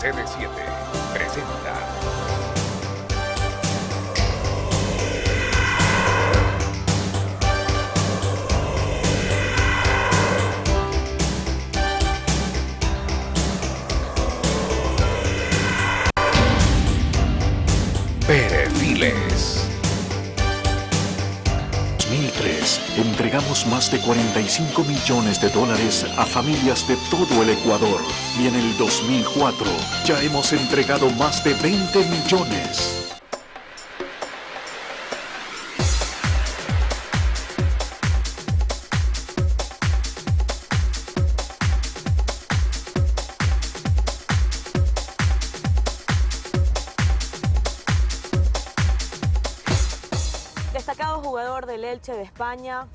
CD7 presenta Perfiles. 2003, entregamos más de 45 millones de dólares a familias de todo el Ecuador. Y en el 2004, ya hemos entregado más de 20 millones. Destacado jugador del Elche de España,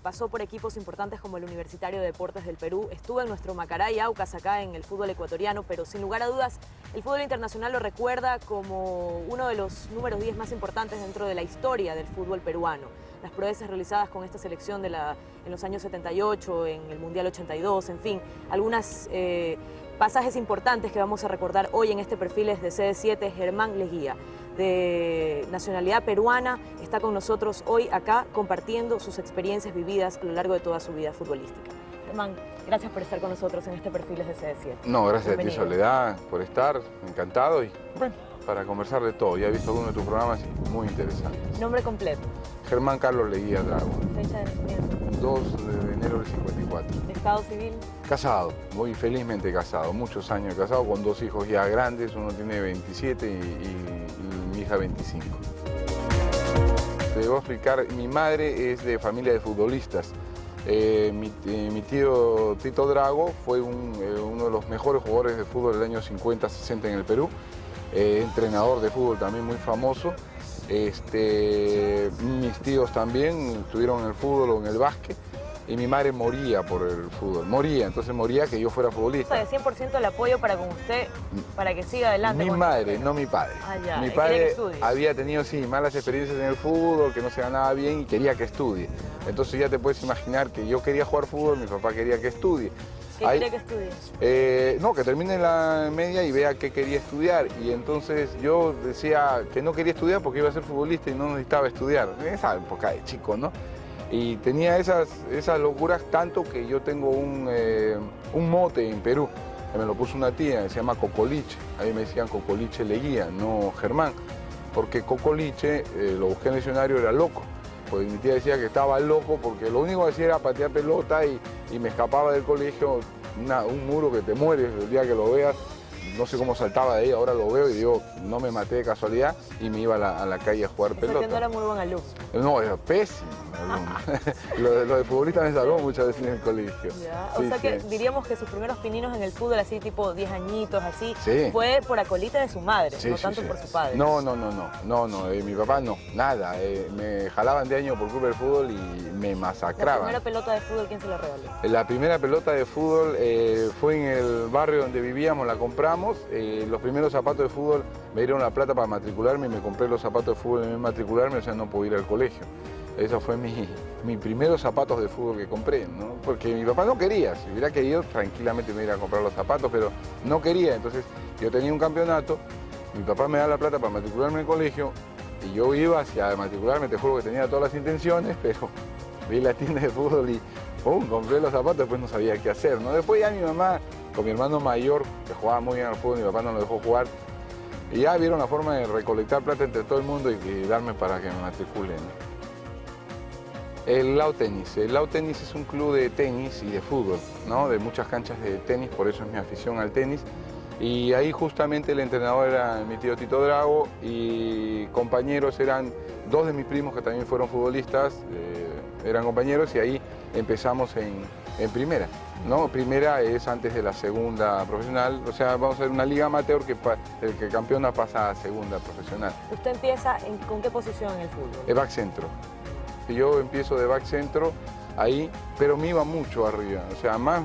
pasó por equipos importantes como el Universitario de Deportes del Perú, estuvo en nuestro Macará y Aucas acá en el fútbol ecuatoriano, pero sin lugar a dudas el fútbol internacional lo recuerda como uno de los números 10 más importantes dentro de la historia del fútbol peruano. Las proezas realizadas con esta selección en los años 78, en el Mundial 82, en fin, algunas pasajes importantes que vamos a recordar hoy en este Perfiles de CD7. Germán Leguía, de nacionalidad peruana, está con nosotros hoy acá compartiendo sus experiencias vividas a lo largo de toda su vida futbolística. Germán, gracias por estar con nosotros en este Perfiles de CD7. No, gracias Bienvenido. a ti, Soledad, por estar, encantado y bueno, para conversar de todo. Ya he visto algunos de tus programas y muy interesantes. Nombre completo, Germán Carlos Leguía Drago, fecha de nacimiento, 2 de enero del 54. estado civil, Casado, muy felizmente casado, muchos años casado, con 2 hijos ya grandes, uno tiene 27 y mi hija 25. Te voy a explicar, mi madre es de familia de futbolistas. Mi tío Tito Drago fue uno de los mejores jugadores de fútbol del año 50-60 en el Perú, entrenador de fútbol también muy famoso. Mis tíos también estuvieron en el fútbol o en el básquet y mi madre moría por el fútbol, entonces moría que yo fuera o futbolista. sea, de 100% el apoyo para con usted, para que siga adelante. Mi con madre, usted. no mi padre. Ah, ya, Mi y quería que padre estudie. había tenido, sí, malas experiencias en el fútbol, que no se ganaba bien y quería que estudie. Entonces ya te puedes imaginar que yo quería jugar fútbol, mi papá quería que estudie. ¿Qué Ahí- quería que estudie? no, que termine la media y vea qué quería estudiar. Y entonces yo decía que no quería estudiar porque iba a ser futbolista y no necesitaba estudiar. En esa época de chico, ¿no? Y tenía esas locuras tanto que yo tengo un mote en Perú, que me lo puso una tía, se llama Cocoliche. Ahí me decían Cocoliche Leguía, no Germán. Porque Cocoliche, lo busqué en el diccionario, era loco. Pues mi tía decía que estaba loco porque lo único que hacía era patear pelota y me escapaba del colegio, un muro que te mueres el día que lo veas. No sé cómo saltaba de ahí, ahora lo veo y digo, no me maté de casualidad y me iba a la calle a jugar O sea, que pelota. no era muy buen alumno. No, era pésimo. lo de futbolista me salvó muchas veces en el colegio. Ya. Sí, O sea que sí. diríamos que sus primeros pininos en el fútbol, así tipo 10 añitos, así, Sí. fue por acolita de su madre, Sí, no sí, tanto sí. por su padre. No, mi papá no, nada. Me jalaban de año por culpa del fútbol y me La masacraban. primera pelota de fútbol, ¿quién se la regaló? La primera pelota de fútbol fue en el barrio donde vivíamos, la compramos. Los primeros zapatos de fútbol me dieron la plata para matricularme y me compré los zapatos de fútbol en vez de matricularme, o sea, no pude ir al colegio. Esos fue mis primeros zapatos de fútbol que compré, ¿no? Porque mi papá no quería. Si hubiera querido, tranquilamente me iba a comprar los zapatos, pero no quería. Entonces, yo tenía un campeonato, mi papá me da la plata para matricularme en el colegio y yo iba hacia matricularme, te juro que tenía todas las intenciones, pero vi la tienda de fútbol y compré los zapatos, después no sabía qué hacer, ¿no? Después ya mi mamá, con mi hermano mayor, que jugaba muy bien al fútbol, mi papá no lo dejó jugar, y ya vieron la forma de recolectar plata entre todo el mundo y darme para que me matricule, ¿no? El Lau Tenis. El Lau Tenis es un club de tenis y de fútbol, ¿no? De muchas canchas de tenis, por eso es mi afición al tenis. Y ahí justamente el entrenador era mi tío Tito Drago y compañeros eran 2 de mis primos que también fueron futbolistas, eran compañeros y ahí empezamos en primera, ¿no? Primera es antes de la segunda profesional, o sea, vamos a hacer una liga amateur que el que campeona pasa a segunda profesional. ¿Usted empieza con qué posición en el fútbol? El back centro. Yo empiezo de back centro ahí, pero me iba mucho arriba, o sea, más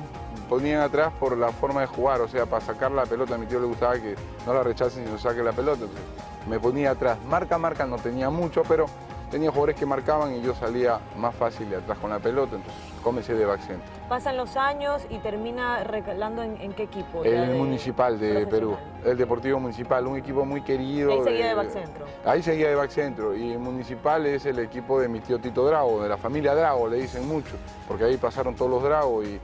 ponían atrás por la forma de jugar, o sea, para sacar la pelota, a mi tío le gustaba que no la rechacen sino saque la pelota, entonces me ponía atrás. Marca no tenía mucho, pero tenía jugadores que marcaban y yo salía más fácil de atrás con la pelota, entonces comencé de back center. Pasan los años y termina recalando en qué equipo. El Municipal de Perú, el Deportivo Municipal, un equipo muy querido. Ahí seguía de back centro. Ahí seguía de back centro, y el Municipal es el equipo de mi tío Tito Drago, de la familia Drago, le dicen mucho, porque ahí pasaron todos los Drago y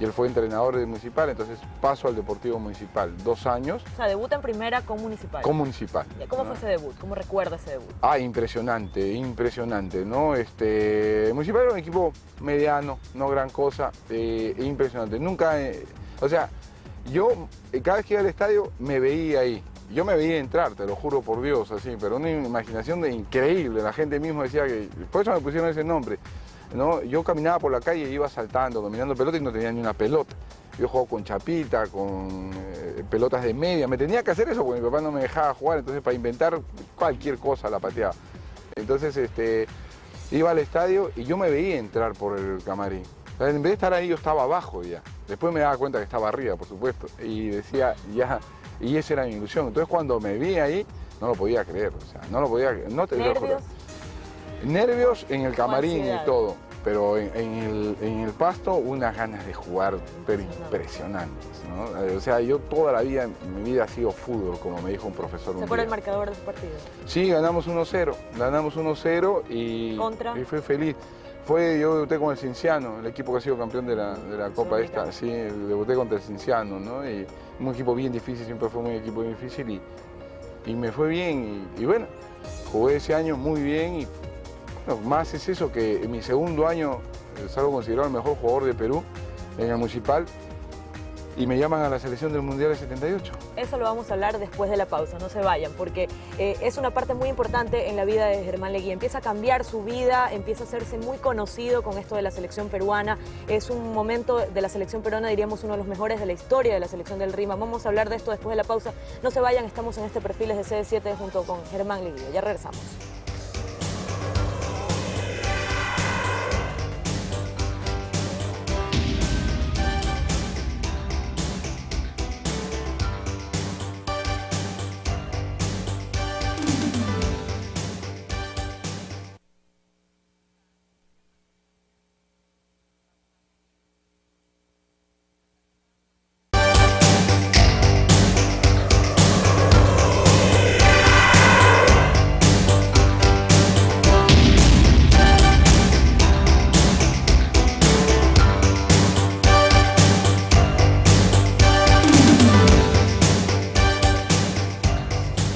él fue entrenador del Municipal, entonces paso al Deportivo Municipal, 2 años. O sea, debuta en primera con Municipal. Con Municipal. ¿Cómo fue ese debut? ¿Cómo recuerda ese debut? Ah, impresionante, impresionante, ¿no? El Municipal era un equipo mediano, no gran cosa, impresionante. Nunca, o sea, yo cada vez que iba al estadio me veía ahí. Yo me veía entrar, te lo juro por Dios, así, pero una imaginación increíble. La gente misma decía que, por eso me pusieron ese nombre, ¿no? Yo caminaba por la calle y iba saltando, dominando pelota y no tenía ni una pelota. Yo jugaba con chapita, con pelotas de media. Me tenía que hacer eso porque mi papá no me dejaba jugar, entonces para inventar cualquier cosa la pateaba. Entonces iba al estadio y yo me veía entrar por el camarín. En vez de estar ahí yo estaba abajo ya. Después me daba cuenta que estaba arriba, por supuesto. Y decía, ya, y esa era mi ilusión. Entonces cuando me vi ahí, no lo podía creer. O sea, no lo podía creer. No te ¿Nervios? Nervios en el camarín Ansiedad. y todo. Pero en el pasto unas ganas de jugar pero impresionantes, ¿no? O sea, yo toda la vida, mi vida ha sido fútbol, como me dijo un profesor un ¿Se acuerda día. el marcador de su partido? Sí, ganamos 1-0 y fui feliz. Yo debuté con el Cinciano, el equipo que ha sido campeón de la Copa esta. Sí, debuté contra el Cinciano, ¿no? Y un equipo bien difícil, siempre fue un equipo difícil y me fue bien. Y bueno, jugué ese año muy bien y bueno, más es eso que en mi segundo año salgo considerado el mejor jugador de Perú en el Municipal y me llaman a la selección del Mundial del 78. Eso lo vamos a hablar después de la pausa, no se vayan, porque es una parte muy importante en la vida de Germán Leguía. Empieza a cambiar su vida, empieza a hacerse muy conocido con esto de la selección peruana. Es un momento de la selección peruana, diríamos, uno de los mejores de la historia de la selección del Rima. Vamos a hablar de esto después de la pausa. No se vayan, estamos en este Perfiles de CD7 junto con Germán Leguía. Ya regresamos.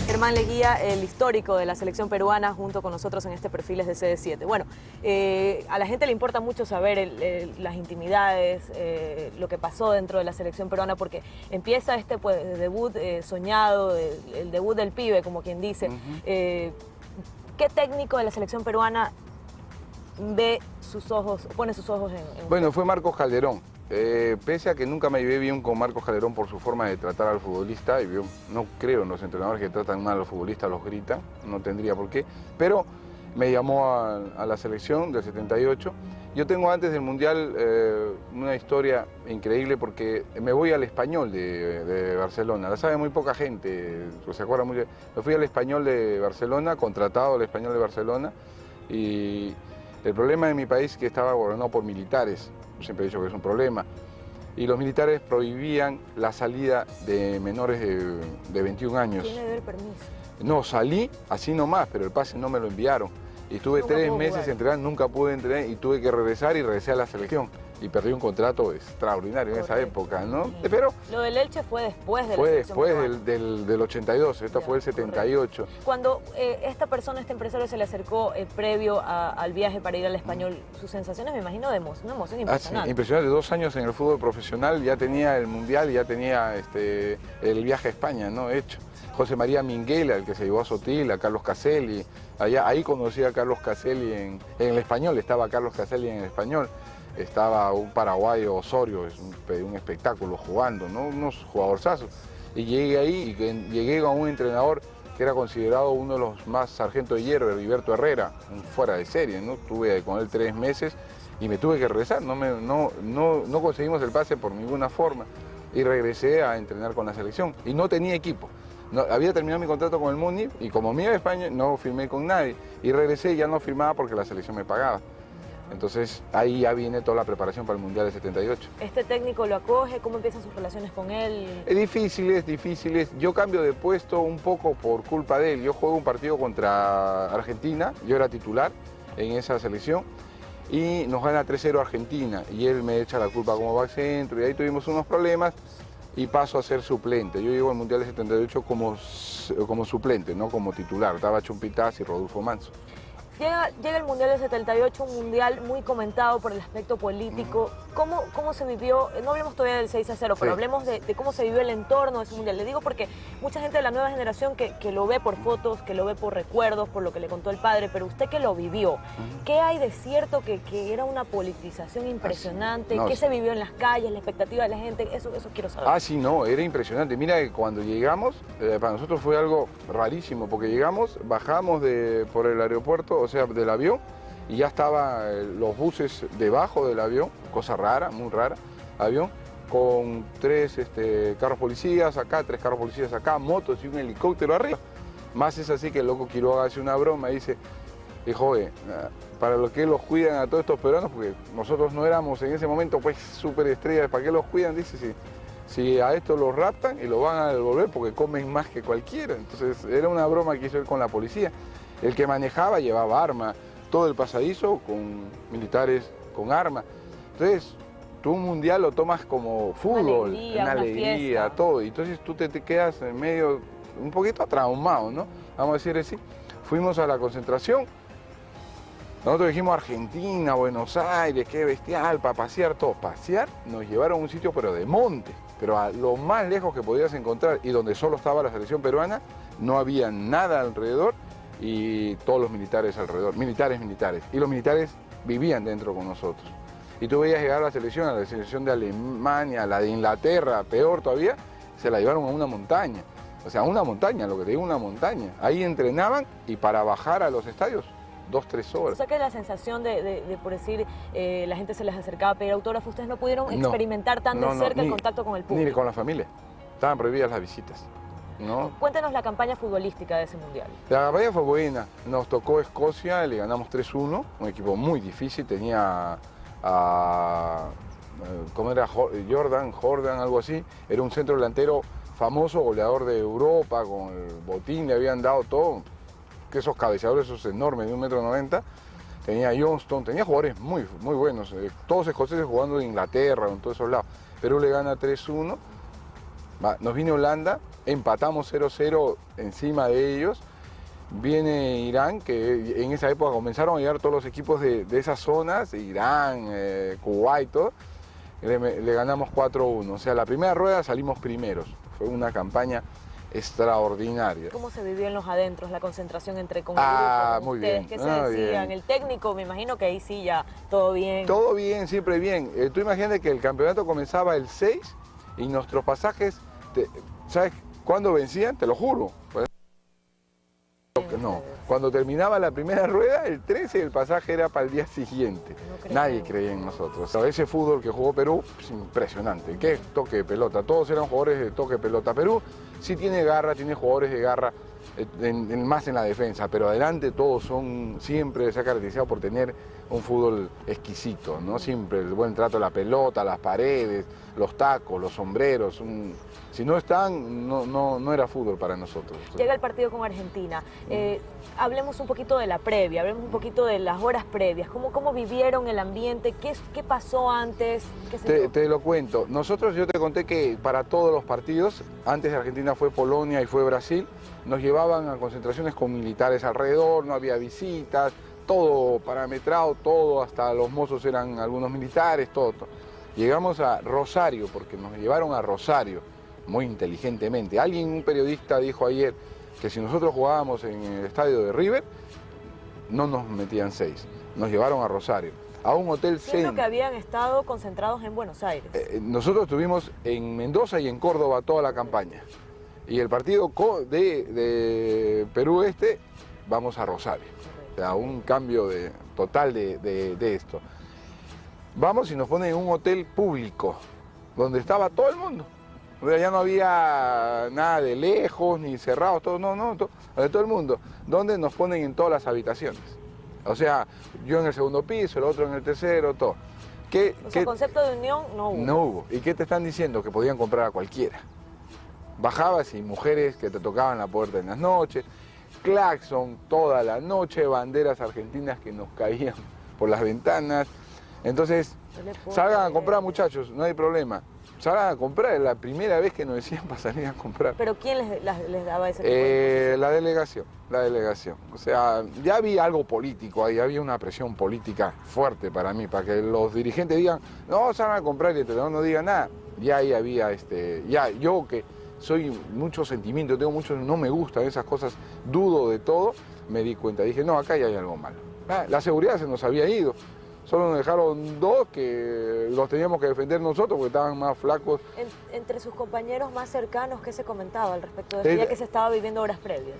Germán Leguía, el histórico de la selección peruana, junto con nosotros en este Perfiles de CD7. Bueno, a la gente le importa mucho saber las intimidades, lo que pasó dentro de la selección peruana, porque empieza este debut soñado, el debut del pibe, como quien dice. ¿Qué técnico de la selección peruana ve sus ojos, pone sus ojos en Bueno, fue Marcos Calderón. Pese a que nunca me llevé bien con Marcos Calderón por su forma de tratar al futbolista, y yo no creo en los entrenadores que tratan mal a los futbolistas, los gritan, no tendría por qué, pero me llamó a la selección del 78. Yo tengo antes del Mundial una historia increíble porque me voy al Español de Barcelona, la sabe muy poca gente, se acuerda muy bien. Me fui al Español de Barcelona, contratado al Español de Barcelona, y el problema de mi país es que estaba gobernado por militares. Siempre he dicho que es un problema, y los militares prohibían la salida de menores de 21 años. ¿Quién le dio el permiso? No, salí así nomás, pero el pase no me lo enviaron. Y estuve 3 meses entrenando, nunca pude entrenar y tuve que regresar y regresé a la selección. Y perdí un contrato extraordinario en esa época, ¿no? Pero lo del Elche fue después de la fue selección después peruana. del 82, esta fue el 78. Cuando esta persona, este empresario, se le acercó previo al viaje para ir al Español, sus sensaciones, me imagino, una emoción impresionante. Sí, impresionante. 2 años en el fútbol profesional, ya tenía el Mundial, ya tenía el viaje a España, ¿no? Hecho. José María Minguela, el que se llevó a Sotil, a Carlos Caselli. Ahí conocí a Carlos Caselli en el Español, estaba Carlos Caselli en el Español. Estaba un paraguayo, Osorio, es un espectáculo jugando, ¿no? Unos jugadorzazos. Y llegué ahí y llegué con un entrenador que era considerado uno de los más sargento de hierro, Heriberto Herrera, un fuera de serie, ¿no? Estuve con él 3 meses y me tuve que regresar, no conseguimos el pase por ninguna forma y regresé a entrenar con la selección y no tenía equipo. No, había terminado mi contrato con el Muni y como me iba a España no firmé con nadie. Y regresé y ya no firmaba porque la selección me pagaba. Entonces ahí ya viene toda la preparación para el Mundial de 78. ¿Este técnico lo acoge? ¿Cómo empiezan sus relaciones con él? Es difícil. Yo cambio de puesto un poco por culpa de él. Yo juego un partido contra Argentina, yo era titular en esa selección y nos gana 3-0 Argentina y él me echa la culpa como back centro y ahí tuvimos unos problemas y paso a ser suplente. Yo llego al Mundial de 78 como suplente, no como titular. Estaba Chumpitaz y Rodolfo Manso. Llega el Mundial del 78, un mundial muy comentado por el aspecto político. ¿Cómo se vivió? No hablemos todavía del 6-0, pero hablemos de cómo se vivió el entorno de ese mundial. Le digo porque mucha gente de la nueva generación que lo ve por fotos, que lo ve por recuerdos, por lo que le contó el padre, pero usted que lo vivió, ¿qué hay de cierto que era una politización impresionante? ¿Qué se vivió en las calles, la expectativa de la gente? Eso quiero saber. Sí, no, era impresionante. Mira que cuando llegamos, para nosotros fue algo rarísimo, porque llegamos, bajamos por el aeropuerto, o sea, del avión, y ya estaban los buses debajo del avión, cosa rara, muy rara, avión, con 3 carros policías acá, 3 carros policías acá, motos y un helicóptero arriba. Más es así que el loco Quiroga hace una broma y dice, oye, para lo que los cuidan a todos estos peruanos, porque nosotros no éramos en ese momento pues súper estrellas, ¿para qué los cuidan? Dice, si a estos los raptan y los van a devolver porque comen más que cualquiera. Entonces era una broma que hizo él con la policía. El que manejaba llevaba arma, todo el pasadizo con militares con armas. Entonces, tú un mundial lo tomas como fútbol, una alegría, todo. Y entonces tú te quedas en medio, un poquito traumado, ¿no? Vamos a decir así. Fuimos a la concentración. Nosotros dijimos Argentina, Buenos Aires, qué bestial, para pasear, todo. Pasear, nos llevaron a un sitio pero de monte, pero a lo más lejos que podías encontrar y donde solo estaba la selección peruana, no había nada alrededor y todos los militares alrededor, militares. Y los militares vivían dentro con nosotros. Y tú veías llegar a la selección de Alemania, la de Inglaterra, peor todavía, se la llevaron a una montaña. O sea, una montaña, lo que te digo, una montaña. Ahí entrenaban y para bajar a los estadios, 2-3 horas. O sea que la sensación de por decir, la gente se les acercaba a pedir autógrafo, ustedes no pudieron experimentar tan de cerca el contacto con el público. Ni con la familia. Estaban prohibidas las visitas. ¿No? Cuéntanos la campaña futbolística de ese mundial. La campaña fue buena. Nos tocó Escocia, le ganamos 3-1, un equipo muy difícil. Tenía ¿cómo era? Jordan, algo así. Era un centro delantero famoso, goleador de Europa, con el botín, le habían dado todo. Que esos cabeceadores, esos enormes de 1,90 m. Tenía Johnston, tenía jugadores muy buenos. Todos escoceses jugando en Inglaterra, en todos esos lados. Perú le gana 3-1. Nos viene Holanda, empatamos 0-0 encima de ellos. Viene Irán, que en esa época comenzaron a llegar todos los equipos de esas zonas, Irán, Kuwait, todo. Le ganamos 4-1. O sea, la primera rueda salimos primeros. Fue una campaña extraordinaria. ¿Cómo se vivió en los adentros la concentración entre con el grupo? Muy ustedes, bien. ¿Qué se decían? Bien. El técnico, me imagino que ahí sí ya todo bien. Todo bien, siempre bien. Tú imagínate que el campeonato comenzaba el 6 y nuestros pasajes, ¿sabes cuándo vencían? Te lo juro. No, cuando terminaba la primera rueda, el 13 el pasaje era para el día siguiente. Nadie creía en nosotros. Ese fútbol que jugó Perú es impresionante. ¿Qué toque de pelota? Todos eran jugadores de toque de pelota. Perú sí tiene garra, tiene jugadores de garra, más en la defensa, pero adelante todos siempre se ha caracterizado por tener un fútbol exquisito, ¿no? Siempre el buen trato de la pelota, las paredes, los tacos, los sombreros. Si no están, no era fútbol para nosotros. Llega el partido con Argentina. Hablemos un poquito de la previa, hablemos un poquito de las horas previas. ¿Cómo vivieron el ambiente? ¿Qué pasó antes? Te lo cuento. Yo te conté que para todos los partidos, antes de Argentina fue Polonia y fue Brasil, nos llevaban a concentraciones con militares alrededor, no había visitas, todo parametrado, todo, hasta los mozos eran algunos militares, todo. Llegamos a Rosario, porque nos llevaron a Rosario, muy inteligentemente. Un periodista dijo ayer que si nosotros jugábamos en el estadio de River, no nos metían 6. Nos llevaron a Rosario, a un hotel Siendo que habían estado concentrados en Buenos Aires. Nosotros estuvimos en Mendoza y en Córdoba toda la campaña. Y el partido de Perú vamos a Rosario. O sea, un cambio total de esto. Vamos y nos ponen en un hotel público, donde estaba todo el mundo. O sea, ya no había nada de lejos, ni cerrados, todo, de todo el mundo, donde nos ponen en todas las habitaciones. O sea, yo en el segundo piso, el otro en el tercero, todo. O sea, concepto de unión no hubo. No hubo. ¿Y qué te están diciendo? Que podían comprar a cualquiera. Bajabas y mujeres que te tocaban la puerta en las noches, claxon toda la noche, banderas argentinas que nos caían por las ventanas. Entonces, salgan a comprar, muchachos, no hay problema. Salgan a comprar, es la primera vez que nos decían para salir a comprar. ¿Pero quién les daba ese tipo de información? La delegación. O sea, ya había algo político ahí, había una presión política fuerte para mí, para que los dirigentes digan, no, salgan a comprar y el entrenador no diga nada. Ya ahí había, ya yo que soy mucho sentimiento, tengo mucho, no me gustan esas cosas, dudo de todo, me di cuenta, dije, no, acá ya hay algo malo. La seguridad se nos había ido. Solo nos dejaron 2 que los teníamos que defender nosotros porque estaban más flacos. Entre sus compañeros más cercanos, ¿qué se comentaba al respecto de esto, ya que se estaba viviendo horas previas?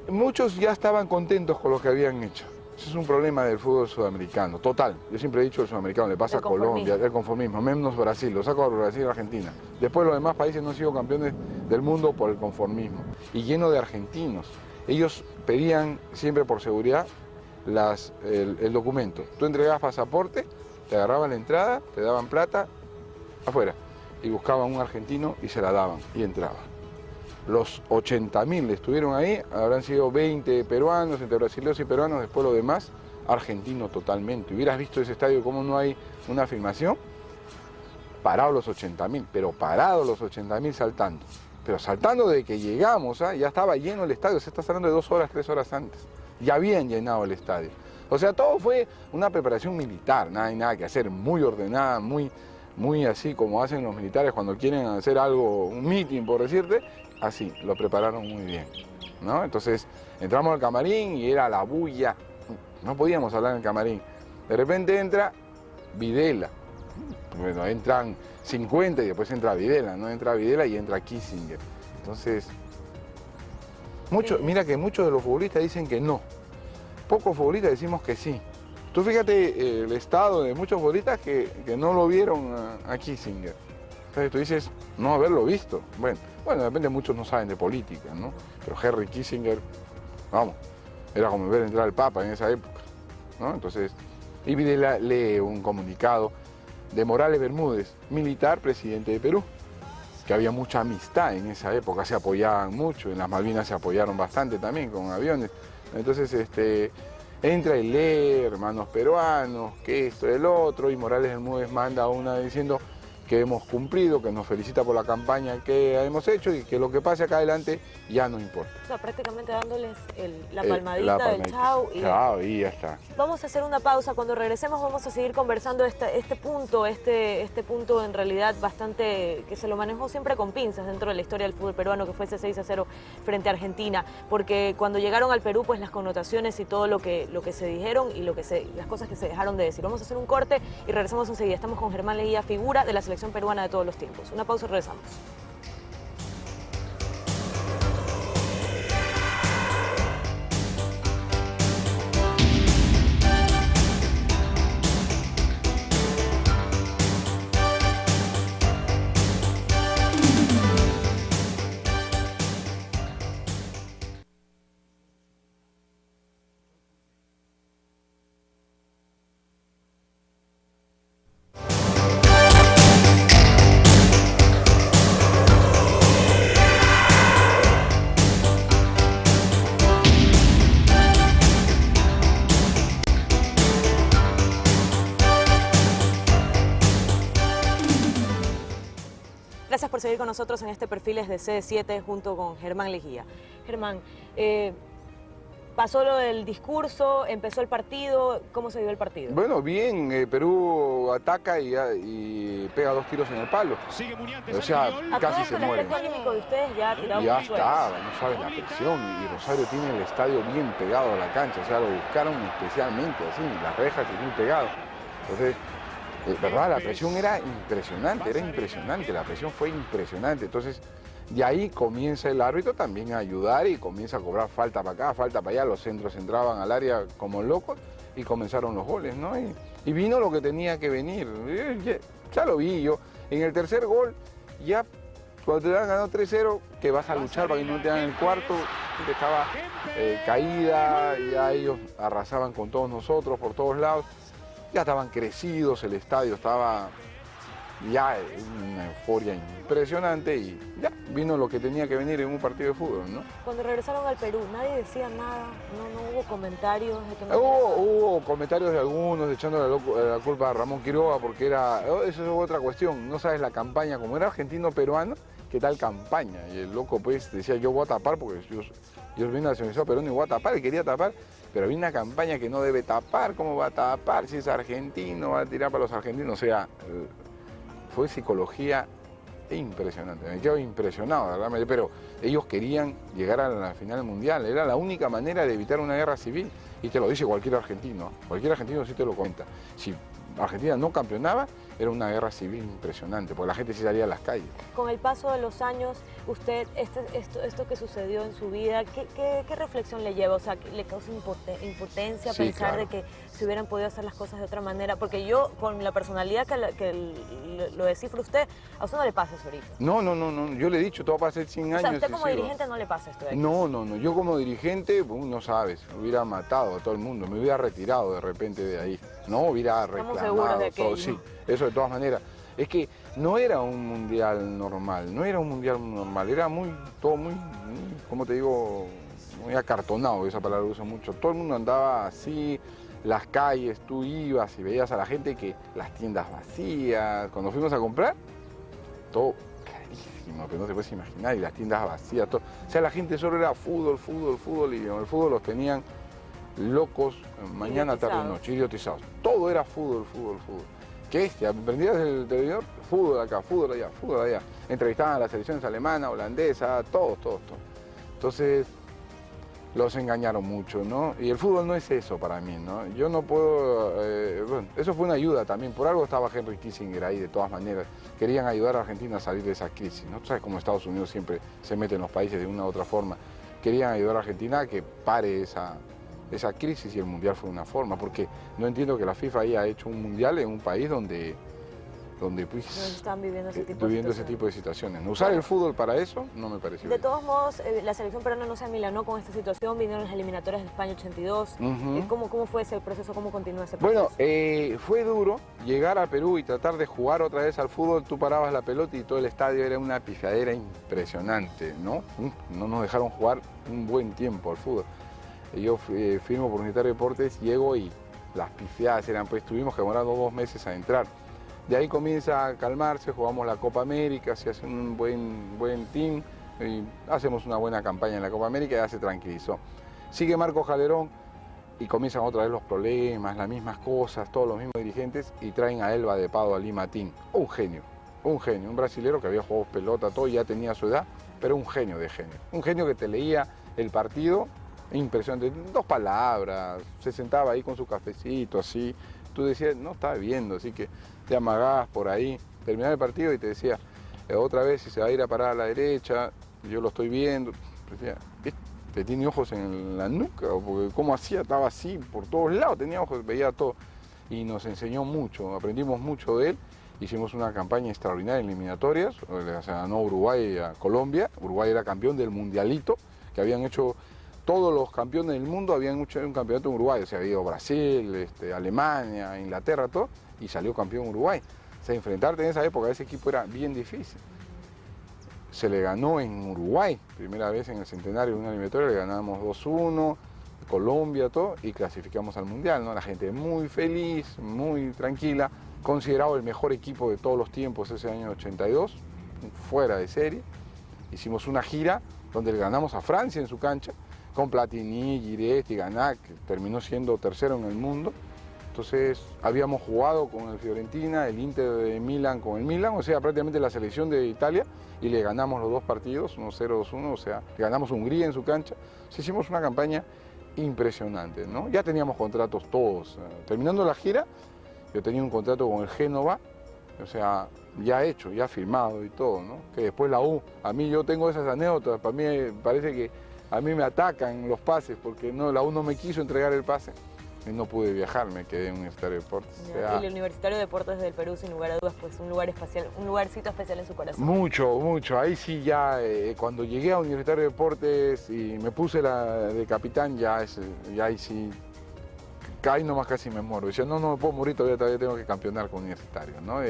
Muchos ya estaban contentos con lo que habían hecho. Ese es un problema del fútbol sudamericano, total. Yo siempre he dicho, el sudamericano le pasa a Colombia, el conformismo, menos Brasil, lo saco a Brasil y Argentina. Después los demás países no han sido campeones del mundo por el conformismo. Y lleno de argentinos. Ellos pedían siempre por seguridad el documento. Tú entregabas pasaporte, te agarraban la entrada, te daban plata, afuera. Y buscaban un argentino y se la daban y entraba. Los 80.000 estuvieron ahí, habrán sido 20 peruanos, entre brasileños y peruanos, después lo demás, argentino totalmente. ¿Hubieras visto ese estadio cómo no hay una filmación? Parados los 80.000, pero parados los 80.000 saltando. Pero saltando de que llegamos, ya estaba lleno el estadio, se está hablando de 2 horas, 3 horas antes. Ya habían llenado el estadio. O sea, todo fue una preparación militar, nada que hacer, muy ordenada, muy así como hacen los militares cuando quieren hacer algo, un meeting por decirte, así, lo prepararon muy bien, ¿no? Entonces, entramos al camarín y era la bulla, no podíamos hablar en el camarín. De repente entra Videla, bueno, entran 50 y después entra Videla, ¿no? Entra Videla y entra Kissinger. Entonces, mira que muchos de los futbolistas dicen que no, pocos futbolistas decimos que sí. Tú fíjate el estado de muchos futbolistas que no lo vieron a Kissinger. Entonces tú dices, no haberlo visto. Bueno, de repente muchos no saben de política, ¿no? Pero Henry Kissinger, vamos, era como ver entrar al Papa en esa época, ¿no? Entonces, y Videla lee un comunicado de Morales Bermúdez, militar, presidente de Perú, que había mucha amistad en esa época, se apoyaban mucho, en las Malvinas se apoyaron bastante también con aviones. Entonces, entra y lee, hermanos peruanos, que esto, el otro, y Morales Bermúdez manda una diciendo que hemos cumplido, que nos felicita por la campaña que hemos hecho y que lo que pase acá adelante ya no importa. O sea, prácticamente dándoles la palmadita del chau y ya está. Vamos a hacer una pausa. Cuando regresemos vamos a seguir conversando este punto en realidad bastante, que se lo manejó siempre con pinzas dentro de la historia del fútbol peruano, que fue ese 6-0 frente a Argentina, porque cuando llegaron al Perú, pues las connotaciones y todo lo que se dijeron y las cosas que se dejaron de decir. Vamos a hacer un corte y regresamos enseguida. Estamos con Germán Leguía, figura de la selección peruana de todos los tiempos. Una pausa y regresamos. Gracias por seguir con nosotros en este Perfiles de C7 junto con Germán Leguía. Germán, pasó lo del discurso, empezó el partido, ¿cómo se dio el partido? Bueno, bien, Perú ataca y pega 2 tiros en el palo. O sea, casi se muere. El anímico de ustedes ya ha tirado Ya mucho está, no saben la presión, y Rosario tiene el estadio bien pegado a la cancha, o sea, lo buscaron especialmente, así, las rejas y bien pegado. Entonces, verdad, la presión era impresionante, la presión fue impresionante. Entonces, de ahí comienza el árbitro también a ayudar y comienza a cobrar falta para acá, falta para allá, los centros entraban al área como locos y comenzaron los goles, ¿no? Y vino lo que tenía que venir, ya lo vi yo. En el tercer gol Ya cuando te han ganado 3-0, que vas a luchar para que no te hagan el cuarto, la gente estaba caída, ya ellos arrasaban con todos nosotros por todos lados, ya estaban crecidos, el estadio estaba ya en una euforia impresionante y ya vino lo que tenía que venir en un partido de fútbol, ¿no? Cuando regresaron al Perú, nadie decía nada, no hubo comentarios de que no Hubo comentarios de algunos echándole la culpa a Ramón Quiroga porque eso es otra cuestión, no sabes la campaña, como era argentino-peruano, qué tal campaña, y el loco pues decía yo voy a tapar porque yo vine nacionalizado peruano y voy a tapar, y quería tapar, pero había una campaña que no debe tapar, ¿cómo va a tapar si es argentino, va a tirar para los argentinos? O sea, fue psicología impresionante, me quedo impresionado, ¿verdad? Pero ellos querían llegar a la final mundial, era la única manera de evitar una guerra civil, y te lo dice cualquier argentino sí te lo cuenta. Si Argentina no campeonaba, era una guerra civil impresionante, porque la gente sí salía a las calles. Con el paso de los años, usted, esto que sucedió en su vida, ¿qué reflexión le lleva? O sea, ¿le causa impotencia Sí, pensar claro. de que se hubieran podido hacer las cosas de otra manera? Porque yo, con la personalidad que lo descifra usted, a usted no le pasa eso ahorita. No, yo le he dicho, todo va a ser 100 años. O sea, usted y como sigo. dirigente no le pasa esto de aquí. No, yo como dirigente, no sabes, hubiera matado a todo el mundo, me hubiera retirado de repente de ahí, no hubiera Estamos reclamado seguros de aquello, todo, sí, eso de todas maneras. Es que no era un mundial normal, era todo muy, como te digo, muy acartonado, esa palabra lo uso mucho. Todo el mundo andaba así, las calles, tú ibas y veías a la gente que las tiendas vacías, cuando fuimos a comprar, todo carísimo, que no te puedes imaginar, y las tiendas vacías, todo. O sea, la gente solo era fútbol, y el fútbol los tenían locos, mañana, tarde y noche, idiotizados. Todo era fútbol. ¿Qué es? ¿Aprendías el televisor? Fútbol acá, fútbol allá. Entrevistaban a las selecciones alemana, holandesa, todo. Entonces, los engañaron mucho, ¿no? Y el fútbol no es eso para mí, ¿no? Yo no puedo... bueno, eso fue una ayuda también. Por algo estaba Henry Kissinger ahí, de todas maneras. Querían ayudar a Argentina a salir de esa crisis, ¿no? Tú sabes cómo Estados Unidos siempre se mete en los países de una u otra forma. Querían ayudar a Argentina a que pare esa crisis, y el Mundial fue una forma, porque no entiendo que la FIFA haya hecho un Mundial en un país donde pues, están viviendo ese tipo de situaciones. Usar el fútbol para eso no me pareció De bien. todos modos, la selección peruana no se amilanó con esta situación, vinieron las eliminatorias de España 82. ¿Cómo fue ese proceso? ¿Cómo continúa ese proceso? Bueno, fue duro llegar a Perú y tratar de jugar otra vez al fútbol. Tú parabas la pelota y todo el estadio era una pifadera impresionante, ¿no? No nos dejaron jugar un buen tiempo al fútbol. Yo firmo por Universitario de Deportes, llego y las pifiadas eran, pues tuvimos que demorar 2 meses a entrar. De ahí comienza a calmarse, jugamos la Copa América, se hace un buen team, y hacemos una buena campaña en la Copa América y ya se tranquilizó. Sigue Marco Calderón y comienzan otra vez los problemas, las mismas cosas, todos los mismos dirigentes, y traen a Elba de Pado, a Limatín, un genio, un brasilero que había jugado pelota, todo, y ya tenía su edad, pero un genio, un genio que te leía el partido, impresionante, 2 palabras, se sentaba ahí con su cafecito, así, tú decías, no estaba viendo, así que te amagabas por ahí, terminaba el partido y te decía, otra vez si se va a ir a parar a la derecha, yo lo estoy viendo, decía, ¿te tiene ojos en la nuca? Porque cómo hacía, estaba así, por todos lados, tenía ojos, veía todo, y nos enseñó mucho, aprendimos mucho de él, hicimos una campaña extraordinaria en eliminatorias, se ganó Uruguay a Colombia, Uruguay era campeón del mundialito, que habían hecho... Todos los campeones del mundo habían hecho un campeonato en Uruguay, o sea, había ido Brasil, Alemania, Inglaterra, todo, y salió campeón Uruguay. O sea, enfrentarte en esa época a ese equipo era bien difícil. Se le ganó en Uruguay, primera vez en el centenario de una eliminatoria, le ganamos 2-1, Colombia, todo, y clasificamos al Mundial, ¿no? La gente muy feliz, muy tranquila, considerado el mejor equipo de todos los tiempos ese año 82, fuera de serie. Hicimos una gira donde le ganamos a Francia en su cancha, con Platini, Giretti, Ganac, que terminó siendo tercero en el mundo. Entonces habíamos jugado con el Fiorentina, el Inter de Milán con el Milán, o sea, prácticamente la selección de Italia, y le ganamos los 2 partidos, 1-0, 2-1, o sea, le ganamos a Hungría en su cancha. Entonces, hicimos una campaña impresionante, ¿no? Ya teníamos contratos todos. Terminando la gira, yo tenía un contrato con el Génova, o sea, ya hecho, ya firmado y todo, ¿no? Que después la U, a mí yo tengo esas anécdotas, para mí parece que a mí me atacan los pases, porque no, la U no me quiso entregar el pase. y no pude viajar, me quedé en Universitario de Deportes. O sea, Y el Universitario de Deportes del Perú, sin lugar a dudas, pues un lugar especial, un lugarcito especial en su corazón. mucho. Ahí sí ya, cuando llegué a Universitario de Deportes y me puse la de capitán, ya ahí sí, ahí nomás casi me muero. Decía, no me puedo morir, todavía tengo que campeonar con Universitario, ¿no?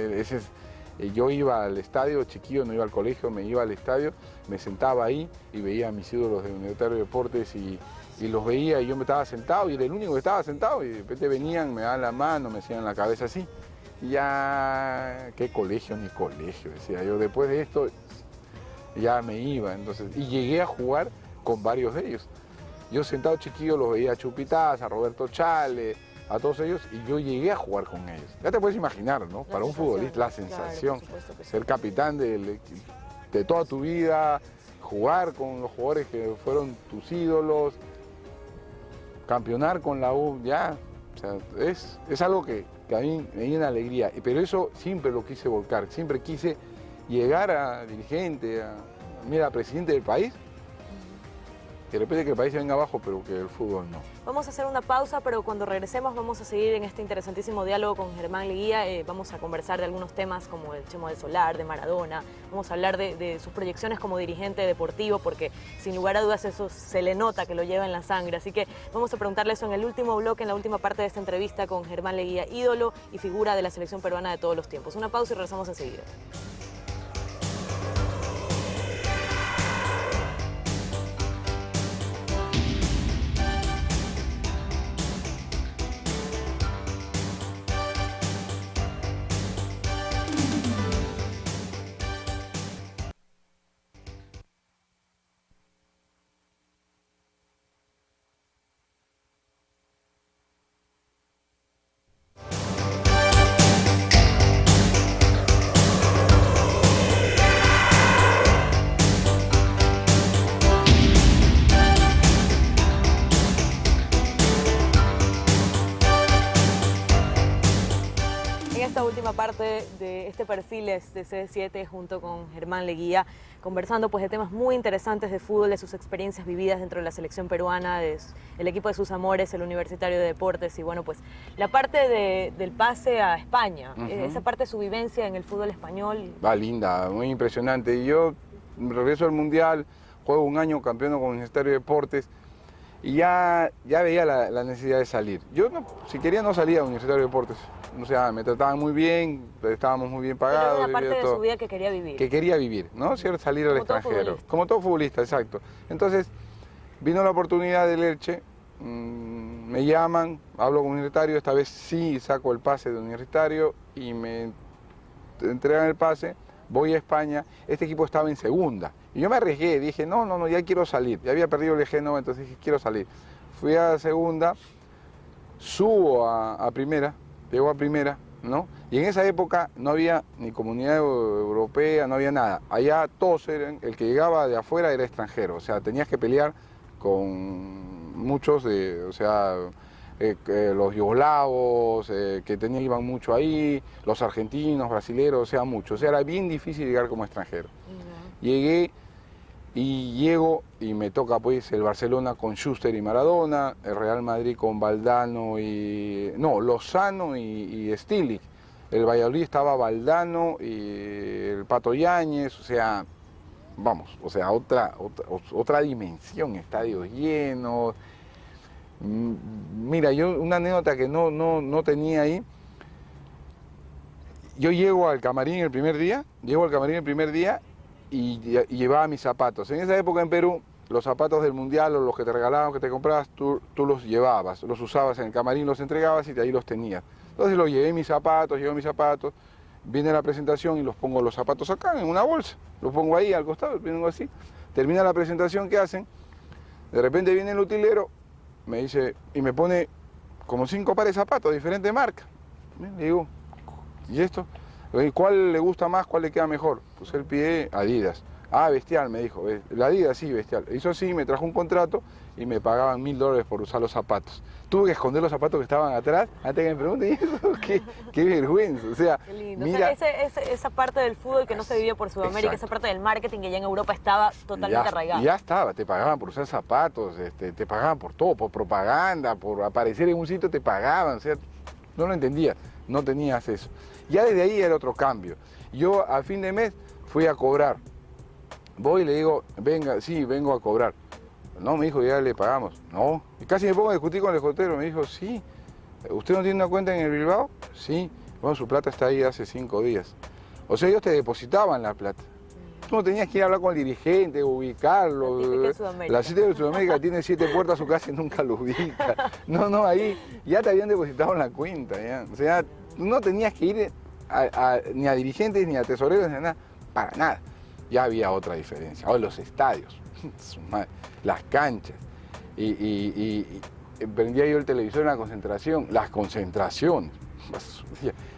Yo iba al estadio, chiquillo, no iba al colegio, me iba al estadio, me sentaba ahí y veía a mis ídolos de Universitario de Deportes y los veía y yo me estaba sentado y era el único que estaba sentado y de repente venían, me daban la mano, me hacían la cabeza así. Y ya, qué colegio ni colegio, decía yo, después de esto ya me iba, entonces, y llegué a jugar con varios de ellos. Yo sentado chiquillo los veía a Chupitaz, a Roberto Chale, a todos ellos, y yo llegué a jugar con ellos. Ya te puedes imaginar, ¿no? Para un futbolista, la sensación, claro, que sí. ser capitán de toda tu vida, jugar con los jugadores que fueron tus ídolos, campeonar con la U, ya, o sea, es algo que a mí me dio una alegría, pero eso siempre lo quise volcar, siempre quise llegar a dirigente, a presidente del país, que de repente que el país se venga abajo, pero que el fútbol no. Vamos a hacer una pausa, pero cuando regresemos vamos a seguir en este interesantísimo diálogo con Germán Leguía. Vamos a conversar de algunos temas como el Chemo del Solar, de Maradona. Vamos a hablar de sus proyecciones como dirigente deportivo, porque sin lugar a dudas eso se le nota que lo lleva en la sangre. Así que vamos a preguntarle eso en el último bloque, en la última parte de esta entrevista con Germán Leguía, ídolo y figura de la selección peruana de todos los tiempos. Una pausa y regresamos enseguida. Parte de este Perfiles de C7 junto con Germán Leguía, conversando pues de temas muy interesantes de fútbol, de sus experiencias vividas dentro de la selección peruana, del equipo de sus amores, el Universitario de Deportes y bueno pues la parte del pase a España, esa parte de su vivencia en el fútbol español. Va linda, muy impresionante. Y yo regreso al Mundial, juego un año campeón con Universitario de Deportes y ya veía la necesidad de salir. Yo si quería no salía a Universitario de Deportes. O sea, me trataban muy bien, estábamos muy bien pagados. Era una parte de su vida que quería vivir. Que quería vivir, ¿no? Salir al extranjero. Como todo futbolista, exacto. Entonces, vino la oportunidad del Elche, me llaman, hablo con Universitario, esta vez sí saco el pase de Universitario y me entregan el pase, voy a España, este equipo estaba en segunda. Y yo me arriesgué, dije, no, ya quiero salir. Ya había perdido el Génova, entonces dije, quiero salir. Fui a segunda, subo a primera, llego a primera, ¿no? Y en esa época no había ni comunidad europea, no había nada. Allá todos eran, el que llegaba de afuera era extranjero, o sea, tenías que pelear con muchos los yugoslavos, que iban mucho ahí, los argentinos, brasileros, o sea, muchos. O sea, era bien difícil llegar como extranjero. Llegué y llego y me toca pues el Barcelona con Schuster y Maradona, el Real Madrid con Valdano Lozano y Stilic. El Valladolid estaba Valdano y el Pato Yáñez, o sea, vamos, o sea, otra dimensión, estadios llenos. Mira, yo una anécdota que no tenía ahí. Yo llego al camarín el primer día y llevaba mis zapatos. En esa época en Perú, los zapatos del Mundial o los que te regalaban, que te comprabas, tú los llevabas, los usabas en el camarín, los entregabas y de ahí los tenías. Entonces llevé mis zapatos, viene la presentación y los pongo los zapatos acá en una bolsa, los pongo ahí al costado, pongo así. Termina la presentación que hacen, de repente viene el utilero, me dice, y me pone como 5 pares de zapatos, diferente marca. Le digo, ¿y esto? ¿Cuál le gusta más, cuál le queda mejor? Pues él pide Adidas. Ah, bestial, me dijo. La Adidas, sí, bestial. Hizo así, me trajo un contrato y me pagaban $1000 por usar los zapatos. Tuve que esconder los zapatos que estaban atrás antes que me pregunten, qué vergüenza. O sea, Qué lindo. mira, O sea, esa parte del fútbol que no se vivió por Sudamérica, exacto. esa parte del marketing que ya en Europa estaba totalmente arraigada. Ya estaba, te pagaban por usar zapatos, te pagaban por todo, por propaganda, por aparecer en un sitio te pagaban, o sea, no lo entendías, no tenías eso. Ya desde ahí era otro cambio. Yo a fin de mes fui a cobrar. Voy y le digo, venga, sí, vengo a cobrar. No, me dijo, ya le pagamos. No. Y casi me pongo a discutir con el escotero. Me dijo, sí. ¿Usted no tiene una cuenta en el Bilbao? Sí. Bueno, su plata está ahí hace 5 días. O sea, ellos te depositaban la plata. Tú no tenías que ir a hablar con el dirigente, ubicarlo. La típica de Sudamérica. La típica de Sudamérica tiene 7 puertas a su casa y nunca lo ubica. No, ahí ya te habían depositado en la cuenta. ¿Ya? O sea, no tenías que ir ni a dirigentes, ni a tesoreros, ni a nada. Para nada. Ya había otra diferencia. Ahora los estadios, las canchas. Y prendía yo el televisor en la concentración, las concentraciones.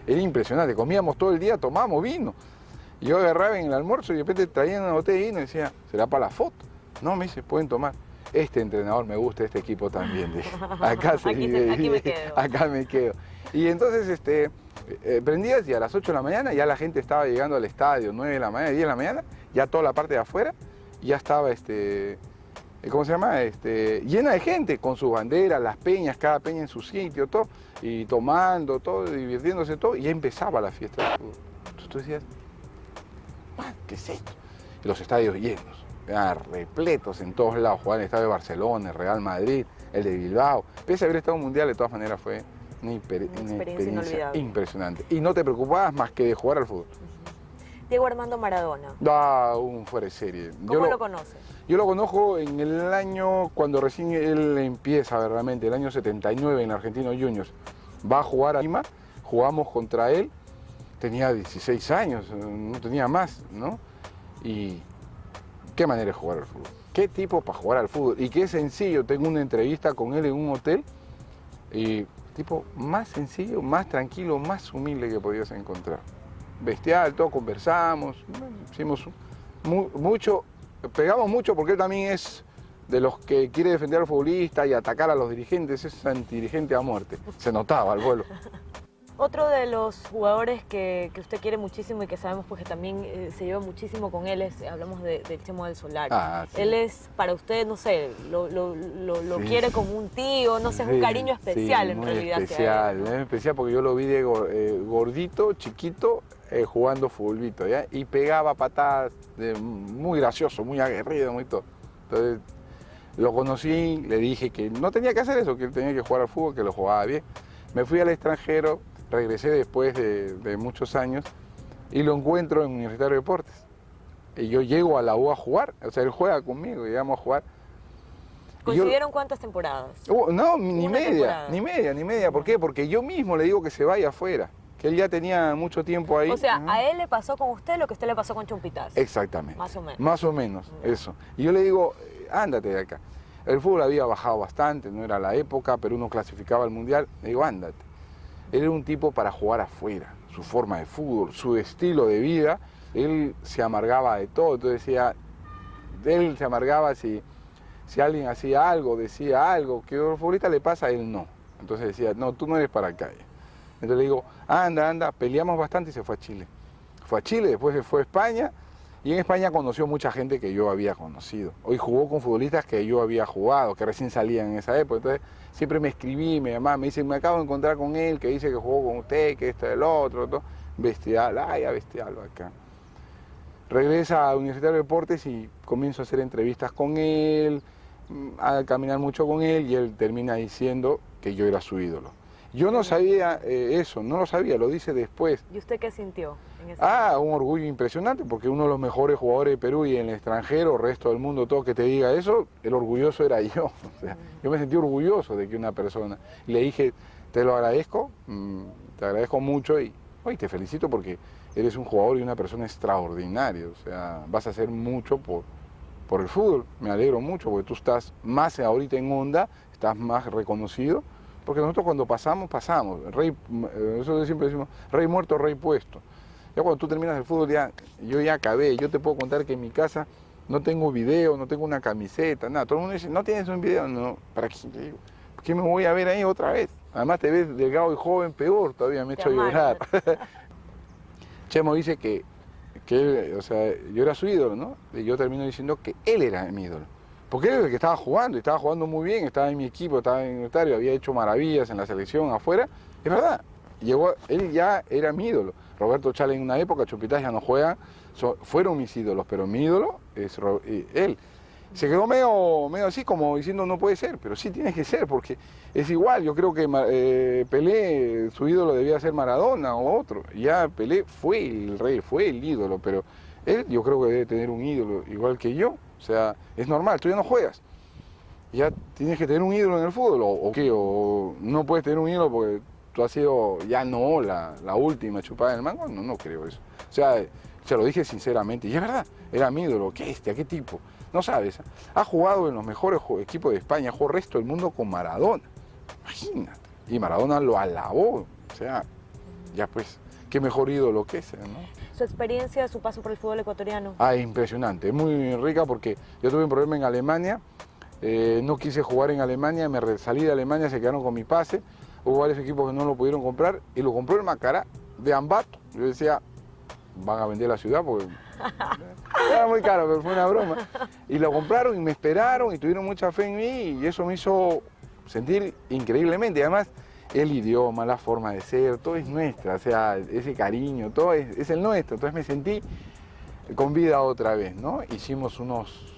Era impresionante. Comíamos todo el día, tomábamos vino. Y yo agarraba en el almuerzo y de repente traían una botella de vino y decía, ¿será para la foto? No, me dice, pueden tomar. Este entrenador me gusta, este equipo también. Dije. Acá se vive aquí me bien, quedo. acá me quedo. Y entonces prendías y a las 8 de la mañana ya la gente estaba llegando al estadio, 9 de la mañana, 10 de la mañana, ya toda la parte de afuera ya estaba, ¿cómo se llama? Llena de gente con sus banderas, las peñas, cada peña en su sitio, todo, y tomando, todo, divirtiéndose todo, y ya empezaba la fiesta del fútbol. Entonces tú decías, ¿qué es esto? Y los estadios llenos, repletos en todos lados, jugar en el estadio de Barcelona, el Real Madrid, el de Bilbao. Pese a haber estado en un mundial, de todas maneras fue una experiencia inolvidable. impresionante. Y no te preocupabas más que de jugar al fútbol. Diego Armando Maradona. Un fuera de serie. ¿Cómo lo conoces? Yo lo conozco en el año, cuando recién él empieza verdaderamente, el año 79 en Argentinos Juniors. Va a jugar a Lima, jugamos contra él, tenía 16 años, no tenía más, ¿no? Y qué manera de jugar al fútbol. Qué tipo para jugar al fútbol. Y qué sencillo, tengo una entrevista con él en un hotel, y tipo más sencillo, más tranquilo, más humilde que podías encontrar. Bestial, todo conversamos, hicimos mucho, pegamos mucho porque él también es de los que quiere defender al futbolista y atacar a los dirigentes, es antidirigente a muerte, se notaba al vuelo. Otro de los jugadores que usted quiere muchísimo y que sabemos pues que también se lleva muchísimo con él hablamos del Chemo del Solar. Sí. Él es para usted, no sé, lo Sí. quiere como un tío, no sé, es un cariño especial en realidad. Especial, hacia él, ¿no? especial porque yo lo vi de gordito, chiquito, jugando futbolito, ¿ya? Y pegaba patadas, muy gracioso, muy aguerrido, muy todo. Entonces lo conocí, le dije que no tenía que hacer eso, que él tenía que jugar al fútbol, que lo jugaba bien. Me fui al extranjero, regresé después de muchos años y lo encuentro en Universitario de Deportes. Y yo llego a la U a jugar, o sea, él juega conmigo, llegamos a jugar. ¿Coincidieron cuántas temporadas? No, ni Una media, temporada. ni media. ¿Por qué? Porque yo mismo le digo que se vaya afuera, que él ya tenía mucho tiempo ahí. O sea, a él le pasó con usted lo que a usted le pasó con Chumpitaz. Exactamente. Más o menos. Más o menos, eso. Y yo le digo, ándate de acá. El fútbol había bajado bastante, no era la época, pero uno clasificaba al Mundial. Le digo, ándate. Él era un tipo para jugar afuera, su forma de fútbol, su estilo de vida. Él se amargaba de todo, entonces decía, él se amargaba si alguien hacía algo, decía algo, que a un futbolista le pasa, a él no. Entonces decía, no, tú no eres para acá. Entonces le digo, anda, peleamos bastante y se fue a Chile. Fue a Chile, después se fue a España, y en España conoció mucha gente que yo había conocido. Hoy jugó con futbolistas que yo había jugado, que recién salían en esa época. Entonces siempre me escribí, me llamaba, me dice, me acabo de encontrar con él, que dice que jugó con usted, que esto, el otro, todo. Bestial, ya bestial acá. Regresa a Universitario de Deportes y comienzo a hacer entrevistas con él, a caminar mucho con él, y él termina diciendo que yo era su ídolo. Yo no sabía eso, no lo sabía, lo dice después. ¿Y usted qué sintió en ese momento? Un orgullo impresionante, porque uno de los mejores jugadores de Perú y en el extranjero, el resto del mundo, todo que te diga eso, el orgulloso era yo. O sea, yo me sentí orgulloso de que una persona. Y le dije, te lo agradezco, te agradezco mucho y hoy te felicito porque eres un jugador y una persona extraordinaria. O sea, vas a hacer mucho por el fútbol. Me alegro mucho porque tú estás más ahorita en onda, estás más reconocido. Porque nosotros cuando pasamos. Nosotros siempre decimos, rey muerto, rey puesto. Ya cuando tú terminas el fútbol, yo ya acabé. Yo te puedo contar que en mi casa no tengo video, no tengo una camiseta, nada. Todo el mundo dice, ¿no tienes un video? No, ¿para qué? Le digo, ¿por qué me voy a ver ahí otra vez? Además te ves delgado y joven, peor, todavía me he hecho llorar. Chemo dice que él, o sea, yo era su ídolo, ¿no? Y yo termino diciendo que él era mi ídolo. Porque él era el que estaba jugando, y estaba jugando muy bien, estaba en mi equipo, estaba en Universitario, había hecho maravillas en la selección afuera. Es verdad, él ya era mi ídolo. Roberto Chale en una época, Chupitaz ya no juega, fueron mis ídolos, pero mi ídolo es él. Se quedó medio así como diciendo no puede ser, pero sí tiene que ser, porque es igual. Yo creo que Pelé, su ídolo debía ser Maradona o otro. Ya Pelé fue el rey, fue el ídolo, pero él yo creo que debe tener un ídolo igual que yo. O sea, es normal, tú ya no juegas. Ya tienes que tener un ídolo en el fútbol, o qué, o no puedes tener un ídolo porque tú has sido ya no la última chupada del mango. No creo eso. O sea, se lo dije sinceramente, y es verdad, era mi ídolo. ¿Qué qué tipo? No sabes, ha jugado en los mejores equipos de España, jugó el resto del mundo con Maradona. Imagínate. Y Maradona lo alabó. O sea, ya pues, qué mejor ídolo que ese, ¿no? Su experiencia, su paso por el fútbol ecuatoriano. Impresionante, es muy rica porque yo tuve un problema en Alemania, no quise jugar en Alemania, me salí de Alemania, se quedaron con mi pase, hubo varios equipos que no lo pudieron comprar y lo compró el Macará de Ambato. Yo decía, van a vender la ciudad porque era muy caro, pero fue una broma. Y lo compraron y me esperaron y tuvieron mucha fe en mí y eso me hizo sentir increíblemente. Y además, el idioma, la forma de ser, todo es nuestra, o sea, ese cariño, todo es el nuestro. Entonces me sentí con vida otra vez, ¿no? Hicimos unos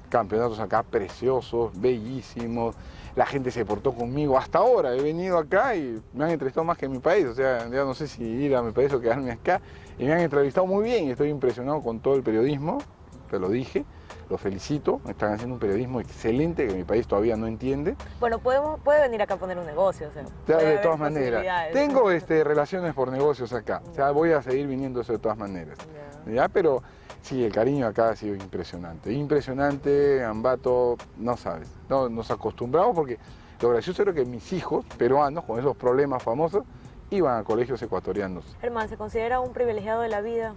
campeonatos acá preciosos, bellísimos, la gente se portó conmigo. Hasta ahora he venido acá y me han entrevistado más que en mi país, o sea, ya no sé si ir a mi país o quedarme acá. Y me han entrevistado muy bien y estoy impresionado con todo el periodismo, te lo dije. Los felicito, están haciendo un periodismo excelente que mi país todavía no entiende. Bueno, puede venir acá a poner un negocio, o sea, de todas maneras. Tengo relaciones por negocios acá, o sea, voy a seguir viniendo de todas maneras. ¿Ya? Pero sí, el cariño acá ha sido impresionante. Impresionante, Ambato, no sabes. No, nos acostumbramos porque lo gracioso era que mis hijos peruanos, con esos problemas famosos, iban a colegios ecuatorianos. Germán, ¿se considera un privilegiado de la vida?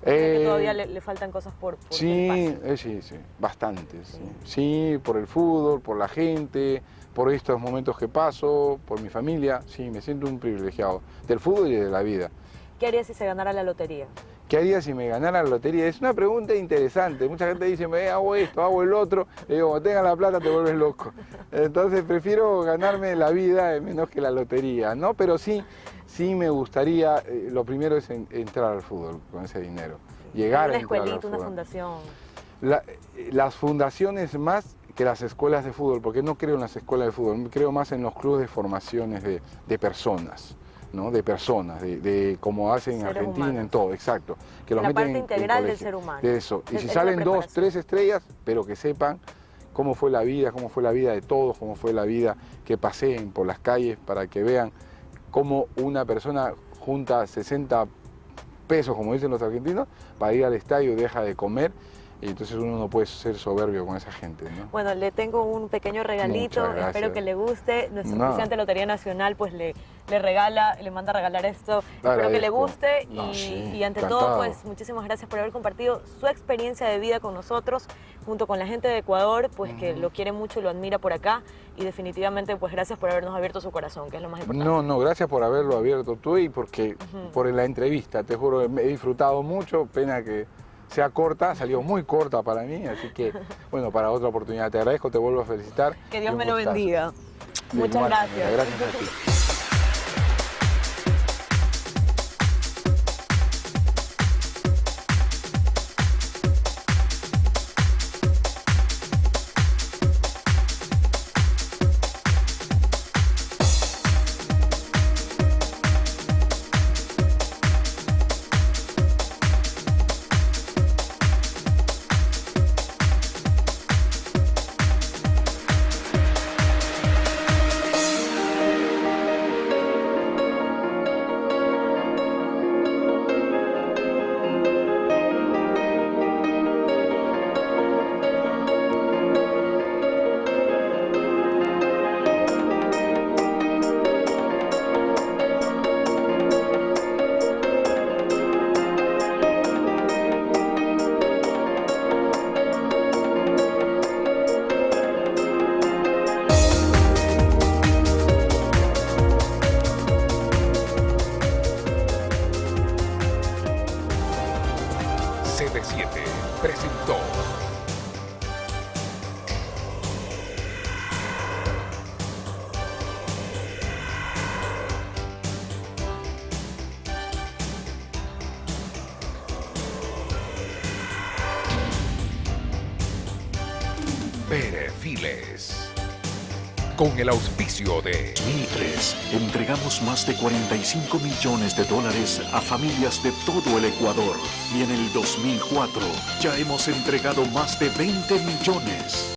Que todavía le faltan cosas por sí, sí, bastante. Sí, por el fútbol, por la gente, por estos momentos que paso, por mi familia. Sí, me siento un privilegiado del fútbol y de la vida. ¿Qué harías si se ganara la lotería? ¿Qué haría si me ganara la lotería? Es una pregunta interesante. Mucha gente dice, hago esto, hago el otro. Le digo, cuando tengas la plata te vuelves loco. Entonces prefiero ganarme la vida menos que la lotería, ¿no? Pero sí me gustaría, lo primero es entrar al fútbol con ese dinero. Llegar a entrar al fútbol. Una escuelita, una fundación. Las fundaciones más que las escuelas de fútbol, porque no creo en las escuelas de fútbol, creo más en los clubes de formaciones de personas. ¿No? De personas, de como hacen en Argentina, humanos. En todo, exacto. Que los la meten parte integral del ser humano. De eso. Y si salen 2, 3 estrellas, pero que sepan cómo fue la vida de todos, cómo fue la vida que paseen por las calles, para que vean cómo una persona junta 60 pesos, como dicen los argentinos, para ir al estadio, deja de comer. Y entonces uno no puede ser soberbio con esa gente, ¿no? Bueno, le tengo un pequeño regalito, espero que le guste. Nuestro presidente de Lotería Nacional pues le manda a regalar esto. Espero que le guste y ante todo pues muchísimas gracias por haber compartido su experiencia de vida con nosotros, junto con la gente de Ecuador, pues que lo quiere mucho y lo admira por acá. Y definitivamente pues gracias por habernos abierto su corazón, que es lo más importante. No, gracias por haberlo abierto tú y por la entrevista, te juro, me he disfrutado mucho, pena que sea corta, salió muy corta para mí, así que, bueno, para otra oportunidad te agradezco, te vuelvo a felicitar. Que Dios me lo bendiga. Muchas gracias. Gracias a ti. Files. Con el auspicio de 2003, entregamos más de 45 millones de dólares a familias de todo el Ecuador. Y en el 2004, ya hemos entregado más de 20 millones.